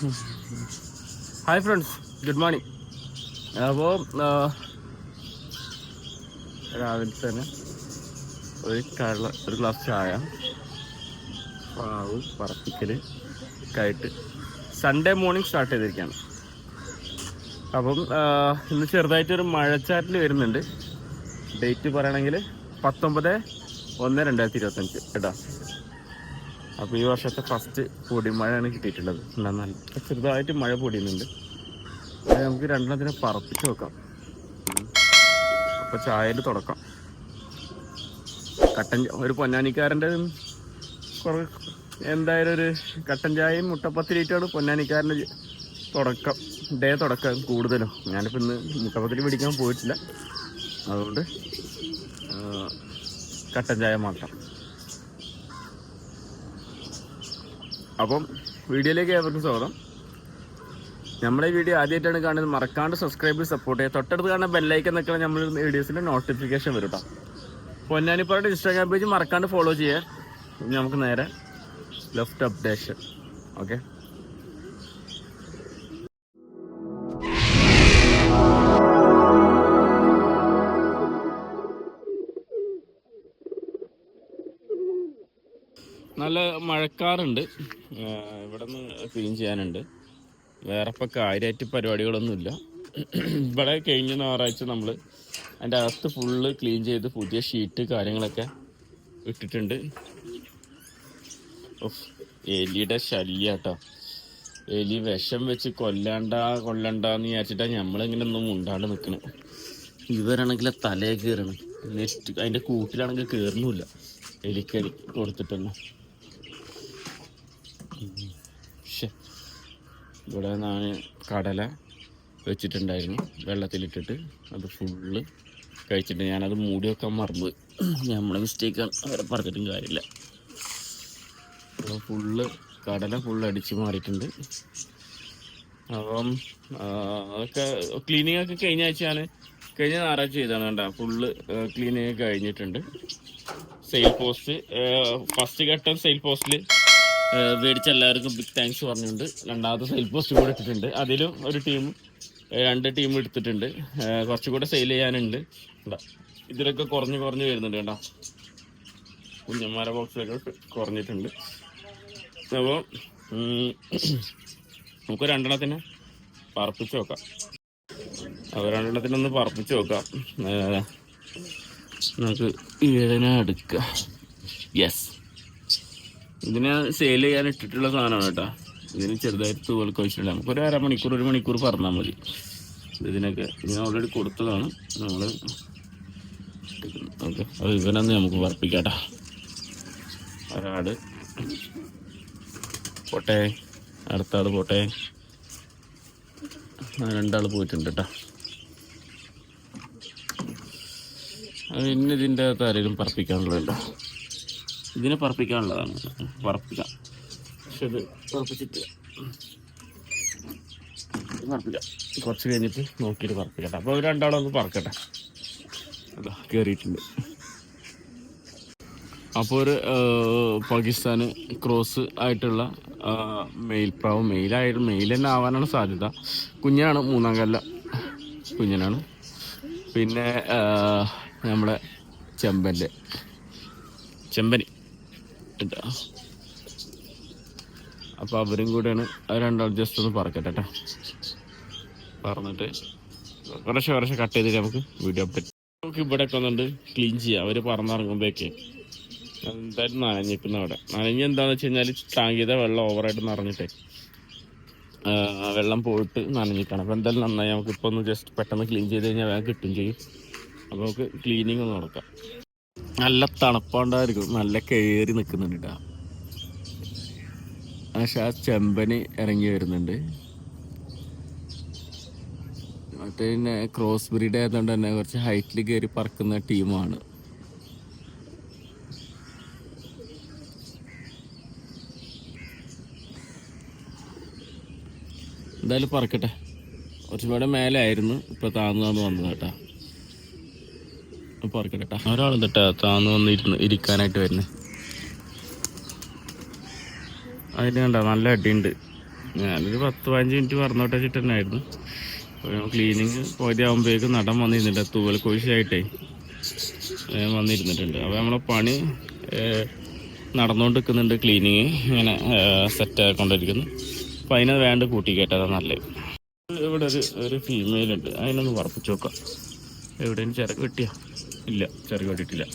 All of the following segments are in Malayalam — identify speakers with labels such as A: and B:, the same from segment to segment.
A: Hi friends, good morning. അപ്പോൾ രാവിലെ തന്നെ ഒരു ഗ്ലാസ് ചായ, പാവ്, പറപ്പിക്കൽ ഒക്കെ ആയിട്ട് സൺഡേ മോർണിംഗ് സ്റ്റാർട്ട് ചെയ്തിരിക്കുകയാണ്. അപ്പം ഇന്ന് ചെറുതായിട്ടൊരു മഴച്ചാറ്റിൽ വരുന്നുണ്ട്. ഡേറ്റ് പറയുകയാണെങ്കിൽ 19/1/2025 കേട്ടോ. അപ്പോൾ ഈ വർഷത്തെ ഫസ്റ്റ് പൊടിമഴയാണ് കിട്ടിയിട്ടുള്ളത്. നല്ല ചെറുതായിട്ട് മഴ പൊടിയുന്നുണ്ട്. നമുക്ക് രണ്ടെണ്ണത്തിനെ പറപ്പിച്ച് നോക്കാം. അപ്പോൾ ചായയിൽ തുടക്കം. ഒരു പൊന്നാനിക്കാരൻ്റെ എന്തായാലും ഒരു കട്ടൻ ചായയും മുട്ടപ്പത്തിരിയിട്ടാണ് പൊന്നാനിക്കാരൻ്റെ തുടക്കം കൂടുതലും. ഞാനിപ്പോൾ ഇന്ന് മുട്ടപ്പത്തിരി പിടിക്കാൻ പോയിട്ടില്ല, അതുകൊണ്ട് കട്ടൻ ചായ മാത്രം. അപ്പം വീഡിയോയിലേക്ക് ഏവർക്കും സ്വാഗതം. നമ്മുടെ ഈ വീഡിയോ ആദ്യമായിട്ടാണ് കാണുന്നത്, മറക്കാണ്ട് സബ്സ്ക്രൈബ് ചെയ്ത് സപ്പോർട്ട് ചെയ്യുക. തൊട്ടടുത്ത് കാണുന്ന ബെല്ലൈക്കൻ എന്നൊക്കെ നമ്മൾ വീഡിയോസിൻ്റെ നോട്ടിഫിക്കേഷൻ വരും കേട്ടോ. പൊന്നാനിപ്പാറയുടെ ഇൻസ്റ്റാഗ്രാം പേജ് മറക്കാണ്ട് ഫോളോ ചെയ്യുക. ഇനി നമുക്ക് നേരെ ലെഫ്റ്റ് അപ്ഡേഷൻ. ഓക്കെ, നല്ല മഴക്കാറുണ്ട്. ഇവിടെ നിന്ന് ക്ലീൻ ചെയ്യാനുണ്ട്. വേറെ ഇപ്പോൾ കാര്യമായിട്ട് പരിപാടികളൊന്നുമില്ല. ഇവിടെ കഴിഞ്ഞ ഞായറാഴ്ച നമ്മൾ അതിൻ്റെ അകത്ത് ഫുള്ള് ക്ലീൻ ചെയ്ത് പുതിയ ഷീറ്റ് കാര്യങ്ങളൊക്കെ ഇട്ടിട്ടുണ്ട്. എലിയുടെ ശല്യം കേട്ടോ. എലി വിഷം വെച്ച് കൊല്ലണ്ടെന്ന് വിചാരിച്ചിട്ടാണ് നമ്മളിങ്ങനെ ഒന്നും ഉണ്ടാണ്ട് നിൽക്കണം. ഇവരാണെങ്കിൽ തലയെ കയറണം. നെറ്റ് അതിൻ്റെ കൂട്ടിലാണെങ്കിൽ കയറുന്നില്ല. എലിക്കടി കൊടുത്തിട്ടൊന്നും. ഇവിടെ ഞാൻ കടല വെച്ചിട്ടുണ്ടായിരുന്നു, വെള്ളത്തിലിട്ടിട്ട് അത് ഫുള്ള് കഴിച്ചിട്ട് ഞാനത് മൂടി വെക്കാൻ മറന്നു. നമ്മളെ മിസ്റ്റേക്കാണ്, അവരെ പറഞ്ഞിട്ടും കാര്യമില്ല. അപ്പോൾ കടല ഫുള്ള് അടിച്ച് മാറിയിട്ടുണ്ട്. അപ്പം അതൊക്കെ ക്ലീനിങ് ഒക്കെ കഴിഞ്ഞ ഞായറാഴ്ച ചെയ്താണ് കേട്ടോ. ഫുള്ള് ക്ലീനിങ് കഴിഞ്ഞിട്ടുണ്ട്. സെയിൽ പോസ്റ്റ് ഫസ്റ്റ് ഘട്ടം സെയിൽ പോസ്റ്റിൽ മേടിച്ച എല്ലാവർക്കും ബിഗ് താങ്ക്സ് പറഞ്ഞുകൊണ്ട് രണ്ടാമത്തെ സെയിൽ പോസ്റ്റ് കൂടെ ഇട്ടിട്ടുണ്ട്. അതിലും രണ്ട് ടീം എടുത്തിട്ടുണ്ട്. കുറച്ചുകൂടെ സെയിൽ ചെയ്യാനുണ്ട്. ഇതിലൊക്കെ കുറഞ്ഞ് വരുന്നുണ്ട് കേട്ടോ. കുഞ്ഞന്മാരെ ബോക്സിലൊക്കെ കുറഞ്ഞിട്ടുണ്ട്. അപ്പോൾ നമുക്ക് രണ്ടെണ്ണത്തിന് പറപ്പിച്ച് നോക്കാം. രണ്ടെണ്ണത്തിനൊന്ന് പറപ്പിച്ച് നോക്കാം. നമുക്ക് 7 എടുക്കുക. യെസ്, ഇതിനെ സെയിൽ ചെയ്യാൻ ഇട്ടിട്ടുള്ള സാധനമാണ് കേട്ടോ. ഇതിന് ചെറുതായിട്ട് തൂവൽ കഴിച്ചിട്ടില്ല. നമുക്കൊരു അരമണിക്കൂർ 1 മണിക്കൂർ പറഞ്ഞാൽ മതി. ഇതിനൊക്കെ ഞാൻ ഓൾറെഡി കൊടുത്തതാണ് നമ്മൾ. ഓക്കെ, അത് ഇവനൊന്ന് നമുക്ക് പറപ്പിക്കാട്ടോ. ഒരാട് പോട്ടെ, അടുത്ത ആൾ പോട്ടെ. 2 പോയിട്ടുണ്ട് കേട്ടോ. പിന്നെ ഇതിൻ്റെ അകത്ത് ആരെങ്കിലും പറപ്പിക്കാനുള്ളതല്ലോ. ഇതിനെ പറപ്പിക്കാനുള്ളതാണ്, പറപ്പിക്കാം. പക്ഷെ ഇത് പറപ്പിച്ചിട്ട് പറപ്പിക്കാം. കുറച്ച് കഴിഞ്ഞിട്ട് നോക്കിയിട്ട് പറപ്പിക്കട്ടെ. അപ്പോൾ 2 ഒന്ന് പറക്കട്ടെ. അതാ കയറിയിട്ടുണ്ട്. അപ്പോൾ ഒരു പാകിസ്ഥാന് ക്രോസ് ആയിട്ടുള്ള മെയിൽപ്രാവ്, മെയിൽ തന്നെ ആവാനാണ് സാധ്യത. കുഞ്ഞാണ്, 3-ാം കൊല്ല കുഞ്ഞനാണ്. പിന്നെ നമ്മുടെ ചെമ്പനി കേട്ടോ. അപ്പോൾ അവരും കൂടെയാണ്. അത് 2 ജസ്റ്റ് ഒന്ന് പറക്കട്ടെ കേട്ടോ. പറഞ്ഞിട്ട് കുറച്ച് കട്ട് ചെയ്തിട്ട് നമുക്ക് വീഡിയോ അപ്ഡേറ്റ്. നമുക്ക് ഇവിടെയൊക്കെ വന്നിട്ട് ക്ലീൻ ചെയ്യാം. അവർ പറന്നിറങ്ങുമ്പോഴേക്ക് എന്തായാലും നനഞ്ഞിരിക്കുന്ന അവിടെ. എന്താണെന്ന് വെച്ച് കഴിഞ്ഞാൽ ടാങ്കിയുടെ വെള്ളം ഓവറായിട്ട് നിറഞ്ഞിട്ടേ വെള്ളം പോയിട്ട് നനഞ്ഞിട്ടാണ്. അപ്പോൾ എന്തായാലും നന്നായി. നമുക്കിപ്പോൾ ഒന്ന് ജസ്റ്റ് പെട്ടെന്ന് ക്ലീൻ ചെയ്ത് കഴിഞ്ഞാൽ വേഗം കിട്ടും ചെയ്യും. അപ്പോൾ നമുക്ക് ക്ലീനിങ് ഒന്ന് നടക്കാം. നല്ല തണുപ്പുണ്ടായിരിക്കും, നല്ല കയറി നിൽക്കുന്നുണ്ട് കേട്ടോ. പക്ഷെ ആ ചെമ്പനി ഇറങ്ങി വരുന്നുണ്ട്. മറ്റേ പിന്നെ ക്രോസ് ബ്രീഡ് ആയതുകൊണ്ട് തന്നെ കുറച്ച് ഹൈറ്റിൽ കയറി പറക്കുന്ന ടീമാണ്. എന്തായാലും പറക്കട്ടെ. കുറച്ചുകൂടെ മേലെ ആയിരുന്നു, ഇപ്പോൾ താന്നു വന്നത് കേട്ടോ. പറക്കട്ടെ കേട്ടോ. ഒരാളും കേട്ടോ താന്ന് ഇരിക്കാനായിട്ട് വരുന്നത്. അതിന് കണ്ടോ നല്ല അടിയുണ്ട്. ഞാനൊരു 10-15 മിനിറ്റ് പറഞ്ഞോട്ടെ വെച്ചിട്ടുണ്ടായിരുന്നു. ക്ലീനിങ് പകുതിയാകുമ്പോഴേക്കും നടൻ വന്നിരുന്നുണ്ട്. തൂവൽ കോഴിച്ചായിട്ടേ വന്നിരുന്നിട്ടുണ്ട്. അപ്പോൾ നമ്മളെ പണി നടന്നുകൊണ്ട് നിൽക്കുന്നുണ്ട്. ക്ലീനിങ് ഇങ്ങനെ സെറ്റ് ആക്കൊണ്ടിരിക്കുന്നു. അപ്പോൾ അതിനെ വേണ്ട കൂട്ടി കേട്ടതാ നല്ലത്. ഇവിടെ ഒരു ഫീമെയിൽ ഉണ്ട്, അതിനൊന്ന് പറപ്പിച്ച് നോക്കാം. എവിടെയും ചിറക് കിട്ടിയ ഇല്ല, ചിറക് കിട്ടിയിട്ടില്ല.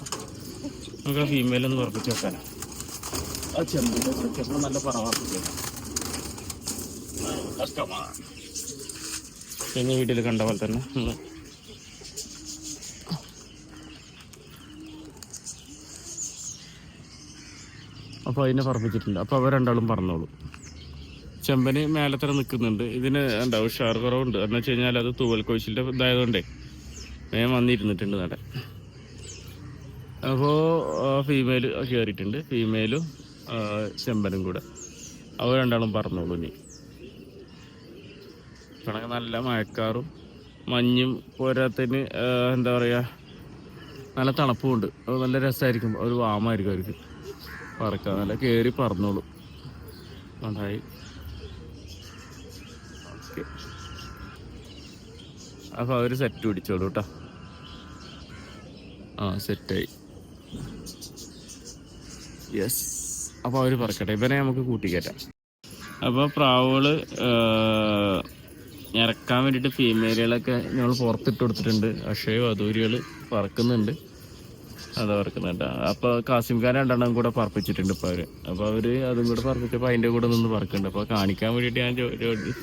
A: നമുക്ക് ആ ഫീമെയിലൊന്ന് പറപ്പിച്ച് നോക്കാനോ. ആ ചെറുപ്പം നല്ല പറവാർപ്പിച്ചേക്കാം. കഴിഞ്ഞ വീട്ടിൽ കണ്ട പോലെ തന്നെ നമ്മൾ അപ്പോൾ അതിനെ പറപ്പിച്ചിട്ടുണ്ട്. അപ്പോൾ അവർ രണ്ടാളും പറഞ്ഞോളൂ. ചെമ്പന് മേലത്തര നിൽക്കുന്നുണ്ട്. ഇതിന് എന്താ ഉഷാർ കുറവുണ്ട്. എന്ന് വെച്ച് കഴിഞ്ഞാൽ അത് തൂവൽ കോഴിച്ചിൻ്റെ ഇതായതുകൊണ്ടേ വേഗം വന്നിരുന്നിട്ടുണ്ട് നടൻ. അപ്പോൾ ഫീമെയിൽ കയറിയിട്ടുണ്ട്. ഫീമെയിലും ചെമ്പനും കൂടെ അവർ രണ്ടാളും പറഞ്ഞോളൂ. ഇനി കണക്ക് നല്ല മഴക്കാറും മഞ്ഞും പോരാത്തതിന് എന്താ പറയുക, നല്ല തണുപ്പുമുണ്ട്. അത് നല്ല രസമായിരിക്കും. ഒരു വാമായിരിക്കും അവർക്ക് പറക്കാൻ. നല്ല കയറി പറന്നോളൂ. അതായി ഓക്കെ. അപ്പോൾ അവർ സെറ്റ് പിടിച്ചോളൂ കേട്ടോ. സെറ്റായി. യെസ്. അപ്പോൾ അവർ പറക്കട്ടെ. ഇവനെ നമുക്ക് കൂട്ടിക്കയറ്റാം. അപ്പോൾ പ്രാവുകൾ ഇറക്കാൻ വേണ്ടിയിട്ട് ഫീമെയിലുകളൊക്കെ ഞങ്ങൾ പുറത്തിട്ട് കൊടുത്തിട്ടുണ്ട്. പക്ഷേ വധൂരികൾ പറക്കുന്നുണ്ട്. അതാ പറക്കുന്നുണ്ട്. അപ്പോൾ കാസിംഖാൻ രണ്ടെണ്ണം കൂടെ പറപ്പിച്ചിട്ടുണ്ട് ഇപ്പോൾ അവർ. അപ്പോൾ അവർ അതും കൂടെ പറപ്പിച്ചപ്പോൾ അതിൻ്റെ കൂടെ നിന്ന് പറക്കുന്നുണ്ട്. അപ്പോൾ കാണിക്കാൻ വേണ്ടിയിട്ട് ഞാൻ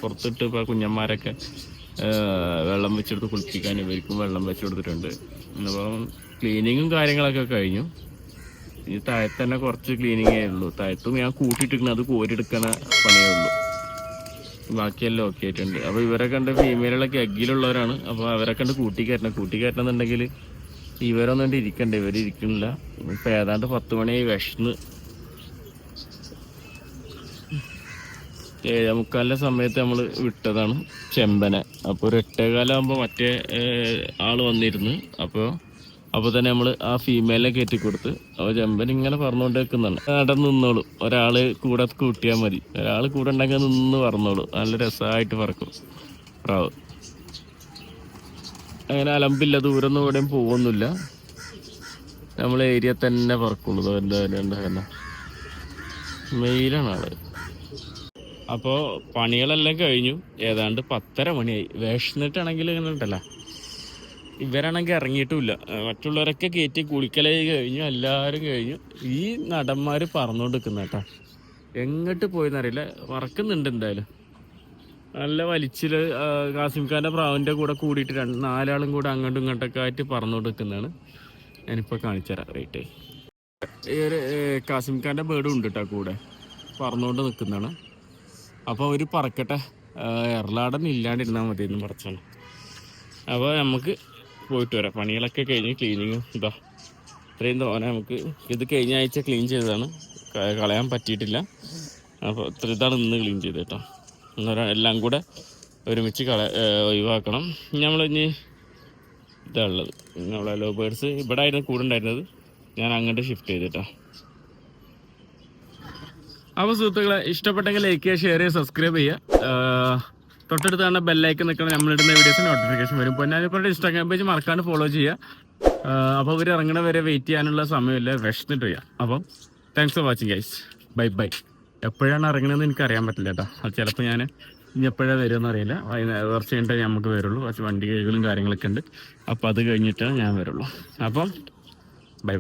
A: പുറത്തിട്ട് ഇപ്പോൾ കുഞ്ഞന്മാരൊക്കെ വെള്ളം വെച്ചെടുത്ത് കുളിപ്പിക്കാൻ ഇവർക്കും വെള്ളം വെച്ച് കൊടുത്തിട്ടുണ്ട്. അപ്പം ക്ലീനിങ്ങും കാര്യങ്ങളൊക്കെ കഴിഞ്ഞു. ഈ താഴത്ത് തന്നെ കുറച്ച് ക്ലീനിങ്ങേ ഉള്ളൂ. താഴത്തും ഞാൻ കൂട്ടിയിട്ടിരിക്കുന്നത് അത് കോരിയെടുക്കണ പണിയേ ഉള്ളൂ. ബാക്കിയെല്ലാം ഓക്കെ ആയിട്ടുണ്ട്. അപ്പോൾ ഇവരെ കണ്ട് ഫീമെയിലുകളൊക്കെ എഗ്ഗിലുള്ളവരാണ്. അപ്പോൾ അവരെ കണ്ട് കൂട്ടിക്കയറ്റണമെന്നുണ്ടെങ്കിൽ ഇവരൊന്നും കണ്ട് ഇരിക്കണ്ടേ. ഇവർ ഇരിക്കണില്ല. ഇപ്പം ഏതാണ്ട് 10 മണിയായി. വിശന്ന് 7:45 സമയത്ത് നമ്മൾ വിട്ടതാണ് ചെമ്പനെ. അപ്പോൾ ഒരു 8:15 മറ്റേ ആൾ വന്നിരുന്നു. അപ്പോൾ തന്നെ നമ്മൾ ആ ഫീമെയിലിനെ കയറ്റി കൊടുത്ത്. അപ്പോൾ ചെമ്പൻ ഇങ്ങനെ പറഞ്ഞുകൊണ്ട് വെക്കുന്നുണ്ട്. നടന്ന് നിന്നോളൂ. ഒരാൾ കൂടെ കൂട്ടിയാൽ മതി. ഒരാൾ കൂടെ ഉണ്ടെങ്കിൽ നിന്ന് പറഞ്ഞോളൂ. നല്ല രസമായിട്ട് പറക്കും പ്രാവ്. അങ്ങനെ അലമ്പില്ല. ദൂരൊന്നും എവിടെയും പോകുന്നില്ല. നമ്മൾ ഏരിയ തന്നെ പറക്കുള്ളൂ. എന്താ മെയിലാണ് ആള്. അപ്പോൾ പണികളെല്ലാം കഴിഞ്ഞു. ഏതാണ്ട് 10:30 മണിയായി. വിശന്നിട്ടാണെങ്കിൽ ഇങ്ങനെ ഉണ്ടല്ലോ. ഇവരാണെങ്കിൽ ഇറങ്ങിയിട്ടുമില്ല. മറ്റുള്ളവരൊക്കെ കയറ്റി കുളിക്കലായി കഴിഞ്ഞു. എല്ലാവരും കഴിഞ്ഞു. ഈ നടന്മാർ പറന്നുകൊണ്ട് നിൽക്കുന്ന കേട്ടോ. എങ്ങോട്ട് പോയെന്നറിയില്ല. പറക്കുന്നുണ്ട് എന്തായാലും. നല്ല വലിച്ചിൽ കാസിംഖാൻ്റെ പ്രാവിൻ്റെ കൂടെ കൂടിയിട്ട് 4 കൂടെ അങ്ങോട്ടും ഇങ്ങോട്ടൊക്കെ ആയിട്ട് പറന്നുകൊണ്ട് നിൽക്കുന്നതാണ്. ഞാനിപ്പോൾ കാണിച്ചു തരാം. റേറ്റ് ഈ ഒരു കാസിംഖാൻ്റെ ബേർഡും ഉണ്ട് കേട്ടോ കൂടെ പറന്നുകൊണ്ട് നിൽക്കുന്നതാണ്. അപ്പോൾ അവർ പറക്കട്ടെ. എറലാടൻ ഇല്ലാണ്ടിരുന്നാൽ മതി എന്ന് പറച്ചാണ്. അപ്പോൾ നമുക്ക് പോയിട്ട് വരാം. പണികളൊക്കെ കഴിഞ്ഞ് ക്ലീനിങ്ങും ഇതാ ഇത്രയും തോന്നെ നമുക്ക് ഇത് കഴിഞ്ഞ ആഴ്ച ക്ലീൻ ചെയ്തതാണ്. കളയാൻ പറ്റിയിട്ടില്ല. അപ്പോൾ ഇതാണ് ഇന്ന് ക്ലീൻ ചെയ്ത് കേട്ടോ. എല്ലാം കൂടെ ഒരുമിച്ച് ഒഴിവാക്കണം. നമ്മളിനി ഇതാണുള്ളത്. നമ്മളെ ലോ ബേർഡ്സ് ഇവിടെ ആയിരുന്നു കൂടെ ഉണ്ടായിരുന്നത്. ഞാൻ അങ്ങോട്ട് ഷിഫ്റ്റ് ചെയ്തിട്ടോ. അപ്പോൾ സുഹൃത്തുക്കളെ, ഇഷ്ടപ്പെട്ടെങ്കിൽ ലൈക്ക് ചെയ്യുക, ഷെയർ ചെയ്യുക, സബ്സ്ക്രൈബ് ചെയ്യുക. തൊട്ടടുത്ത് തന്നെ ബെല്ലൈക്കൻ നിൽക്കണം. നമ്മളിടുന്ന വീഡിയോസ് നോട്ടിഫിക്കേഷൻ വരും. പിന്നെ അതിപ്പോൾ ഇൻസ്റ്റാഗ്രാം പേജ് മറക്കാണ്ട് ഫോളോ ചെയ്യുക. അപ്പോൾ ഇവർ ഇറങ്ങണ വരെ വെയിറ്റ് ചെയ്യാനുള്ള സമയമില്ല. വിശന്നിട്ട് ചെയ്യാം. അപ്പം thanks for watching guys. Bye. എപ്പോഴാണ് ഇറങ്ങണമെന്ന് എനിക്ക് അറിയാൻ പറ്റില്ല കേട്ടോ. അത് ചിലപ്പോൾ ഞാൻ ഇനി എപ്പോഴാണ് വരുമെന്ന് അറിയില്ല. കുറച്ച് കഴിഞ്ഞിട്ടേ നമുക്ക് വരുള്ളൂ. കുറച്ച് വണ്ടി കൈകളും കാര്യങ്ങളൊക്കെ ഉണ്ട്. അപ്പോൾ അത് കഴിഞ്ഞിട്ടാണ് ഞാൻ വരുള്ളൂ. അപ്പം ബൈ.